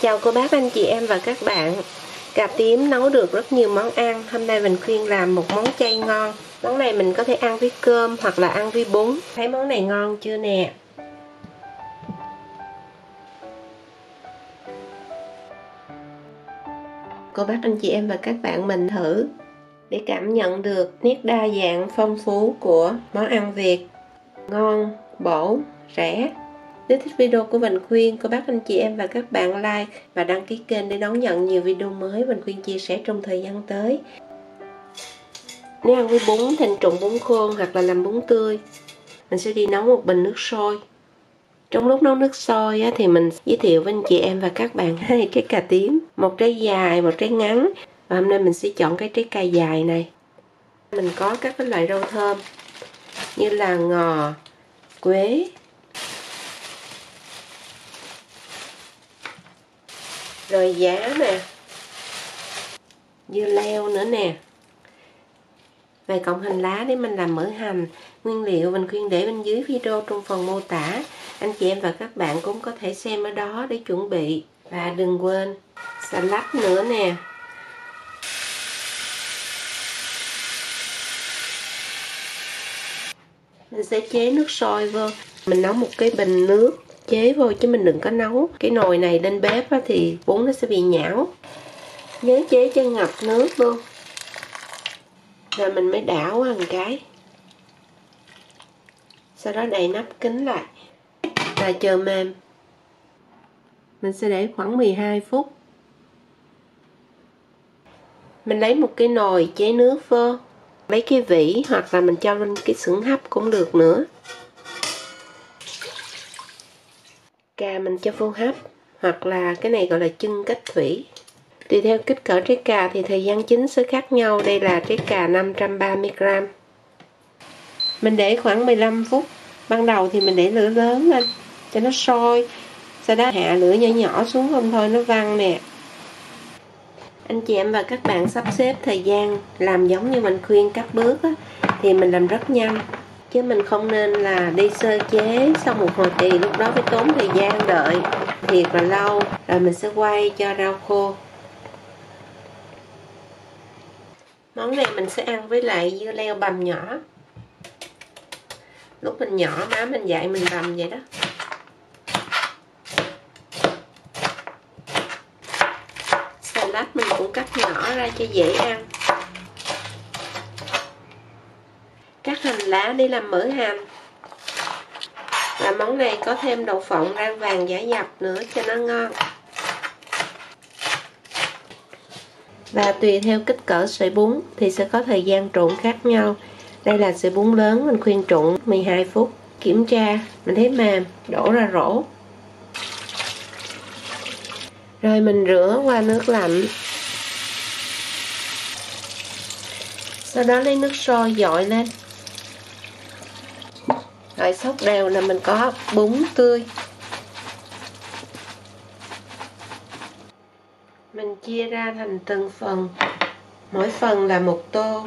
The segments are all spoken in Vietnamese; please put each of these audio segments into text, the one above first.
Chào cô bác, anh chị em và các bạn. Cà tím nấu được rất nhiều món ăn. Hôm nay mình khuyên làm một món chay ngon. Món này mình có thể ăn với cơm hoặc là ăn với bún. Thấy món này ngon chưa nè? Cô bác, anh chị em và các bạn mình thử để cảm nhận được nét đa dạng phong phú của món ăn Việt. Ngon, bổ, rẻ. Nếu thích video của Bình Khuyên, cô bác anh chị em và các bạn like và đăng ký kênh để đón nhận nhiều video mới Bình Khuyên chia sẻ trong thời gian tới. Nếu ăn với bún thì trụng bún khô hoặc là làm bún tươi. Mình sẽ đi nấu một bình nước sôi. Trong lúc nấu nước sôi thì mình giới thiệu với anh chị em và các bạn 2 trái cà tím, một trái dài, một trái ngắn. Và hôm nay mình sẽ chọn cái trái cà dài này. Mình có các cái loại rau thơm như là ngò, quế, rồi giá nè, dưa leo nữa nè, vài cọng hành lá để mình làm mỡ hành. Nguyên liệu mình khuyên để bên dưới video trong phần mô tả, anh chị em và các bạn cũng có thể xem ở đó để chuẩn bị. Và đừng quên xà lách nữa nè. Mình sẽ chế nước sôi vô. Mình nấu một cái bình nước chế vô, chứ mình đừng có nấu cái nồi này lên bếp thì bún nó sẽ bị nhão. Nhớ chế cho ngập nước luôn. Rồi mình mới đảo một cái. Sau đó đậy nắp kín lại và chờ mềm. Mình sẽ để khoảng 12 phút. Mình lấy một cái nồi chế nước vô, lấy cái vỉ hoặc là mình cho lên cái xửng hấp cũng được nữa. Cà mình cho vô hấp, hoặc là cái này gọi là chưng cách thủy. Tùy theo kích cỡ trái cà thì thời gian chín sẽ khác nhau. Đây là trái cà 530g. Mình để khoảng 15 phút. Ban đầu thì mình để lửa lớn lên cho nó sôi. Sau đó hạ lửa nhỏ nhỏ xuống không thôi nó văng nè. Anh chị em và các bạn sắp xếp thời gian làm giống như mình khuyên các bước thì mình làm rất nhanh. Chứ mình không nên là đi sơ chế xong một hồi thì lúc đó phải tốn thời gian đợi thiệt là lâu. Rồi mình sẽ quay cho rau khô. Món này mình sẽ ăn với lại dưa leo bằm nhỏ. Lúc mình nhỏ má mình dạy mình bằm vậy đó. Xà lách mình cũng cắt nhỏ ra cho dễ ăn. Cắt hành lá để làm mỡ hành. Và món này có thêm đậu phộng rang vàng giả dập nữa cho nó ngon. Và tùy theo kích cỡ sợi bún thì sẽ có thời gian trộn khác nhau. Đây là sợi bún lớn, mình khuyên trộn 12 phút. Kiểm tra, mình thấy mềm, đổ ra rổ. Rồi mình rửa qua nước lạnh. Sau đó lấy nước sôi dội lên. Rồi xóc đều là mình có bún tươi. Mình chia ra thành từng phần. Mỗi phần là một tô.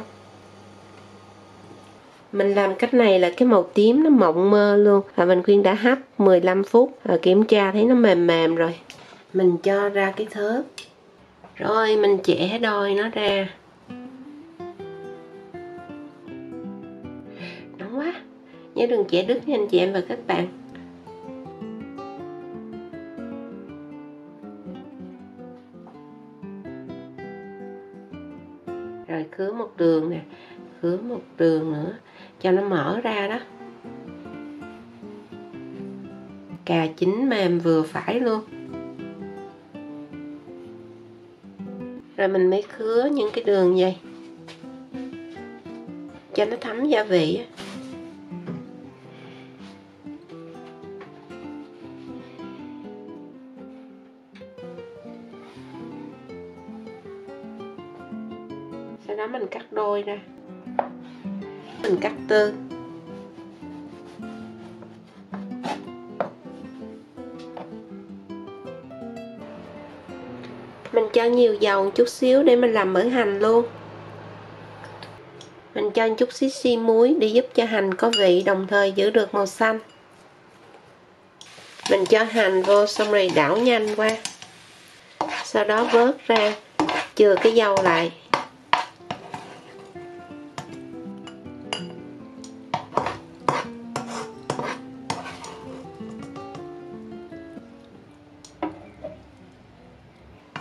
Mình làm cách này là cái màu tím nó mọng mơ luôn. Và mình khuyên đã hấp 15 phút. Rồi kiểm tra thấy nó mềm mềm rồi. Mình cho ra cái thớt. Rồi mình chẻ đôi nó ra. Nóng quá. Nhớ đừng chẻ đứt nha anh chị em và các bạn. Rồi khứa một đường nè. Khứa một đường nữa cho nó mở ra đó. Cà chín mềm vừa phải luôn. Rồi mình mới khứa những cái đường vậy cho nó thấm gia vị. Sau đó mình cắt đôi ra. Mình cắt tư. Mình cho nhiều dầu một chút xíu để mình làm mỡ hành luôn. Mình cho một chút xí muối để giúp cho hành có vị, đồng thời giữ được màu xanh. Mình cho hành vô xong rồi đảo nhanh qua. sau đó vớt ra, chừa cái dâu lại.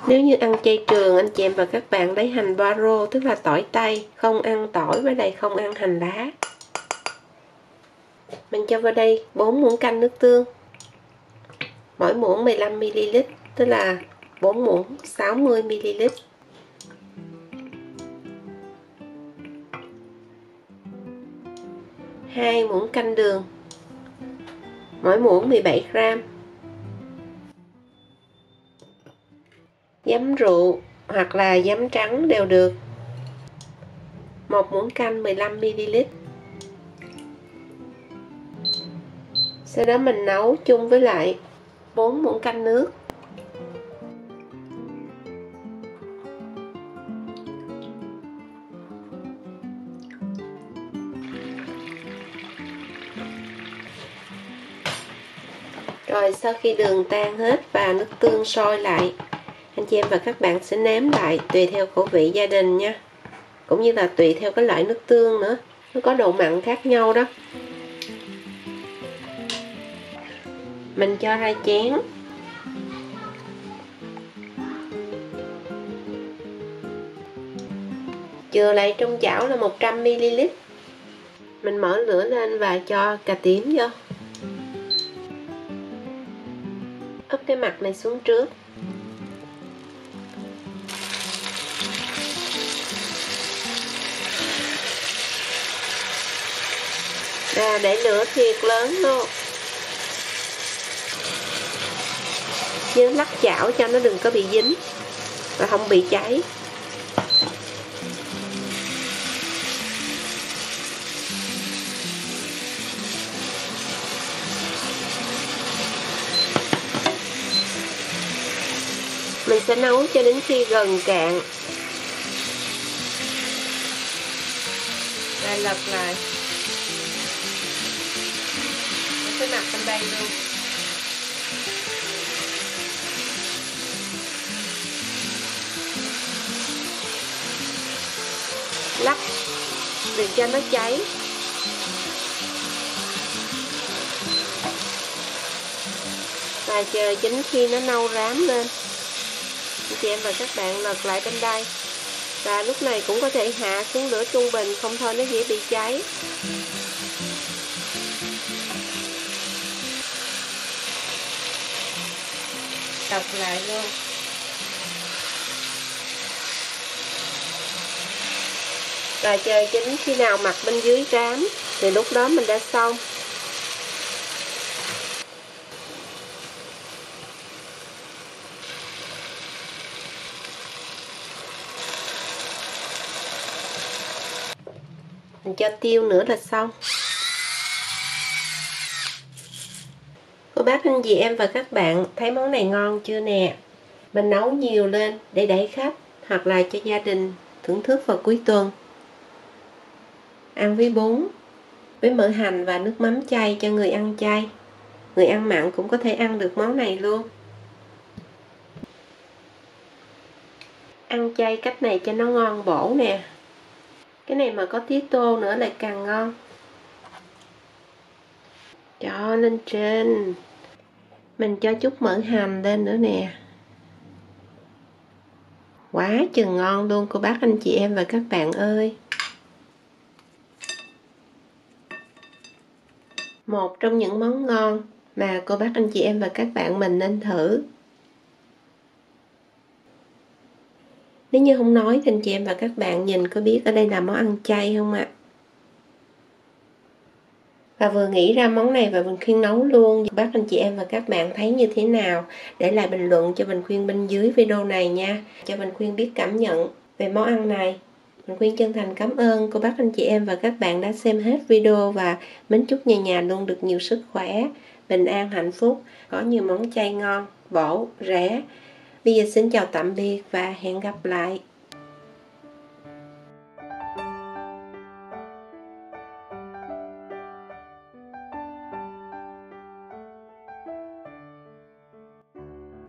Nếu như ăn chay trường, anh chị em và các bạn lấy hành baro, tức là tỏi tây, không ăn tỏi với lại không ăn hành lá. Mình cho vào đây 4 muỗng canh nước tương, mỗi muỗng 15ml, tức là 4 muỗng 60ml. Hai muỗng canh đường, mỗi muỗng 17g. Giấm rượu hoặc là giấm trắng đều được, 1 muỗng canh 15ml. Sau đó mình nấu chung với lại 4 muỗng canh nước. Rồi sau khi đường tan hết và nước tương sôi lại, anh chị em và các bạn sẽ nếm lại tùy theo khẩu vị gia đình nha, cũng như là tùy theo cái loại nước tương nữa, nó có độ mặn khác nhau đó. Mình cho ra chén. Chừa lại trong chảo là 100ml. Mình mở lửa lên và cho cà tím vô. Úp cái mặt này xuống trước. Để lửa thiệt lớn luôn. Nhớ lắc chảo cho nó đừng có bị dính và không bị cháy. Mình sẽ nấu cho đến khi gần cạn. Và lật lại. Cái mặt bên đây luôn. Lắc đừng cho nó cháy. Và chờ chính khi nó nâu rám lên, anh chị em và các bạn lật lại bên đây. Và lúc này cũng có thể hạ xuống lửa trung bình, không thôi nó dễ bị cháy. Đọc lại luôn. Và chờ chính khi nào mặt bên dưới rám thì lúc đó mình đã xong. Mình cho tiêu nữa là xong. Cô bác anh chị em và các bạn thấy món này ngon chưa nè? Mình nấu nhiều lên để đẩy khách hoặc là cho gia đình thưởng thức vào cuối tuần. Ăn với bún, với mỡ hành và nước mắm chay cho người ăn chay. Người ăn mặn cũng có thể ăn được món này luôn. Ăn chay cách này cho nó ngon bổ nè. Cái này mà có tía tô nữa lại càng ngon. Cho lên trên. Mình cho chút mỡ hành lên nữa nè. Quá chừng ngon luôn cô bác anh chị em và các bạn ơi. Một trong những món ngon mà cô bác anh chị em và các bạn mình nên thử. Nếu như không nói thì anh chị em và các bạn nhìn có biết ở đây là món ăn chay không ạ? Và vừa nghĩ ra món này và Bình Khuyên nấu luôn. Bác anh chị em và các bạn thấy như thế nào? Để lại bình luận cho Bình Khuyên bên dưới video này nha. Cho Bình Khuyên biết cảm nhận về món ăn này. Bình Khuyên chân thành cảm ơn cô bác anh chị em và các bạn đã xem hết video. Và mến chúc nhà luôn được nhiều sức khỏe, bình an, hạnh phúc. Có nhiều món chay ngon, bổ, rẻ. Bây giờ xin chào tạm biệt và hẹn gặp lại.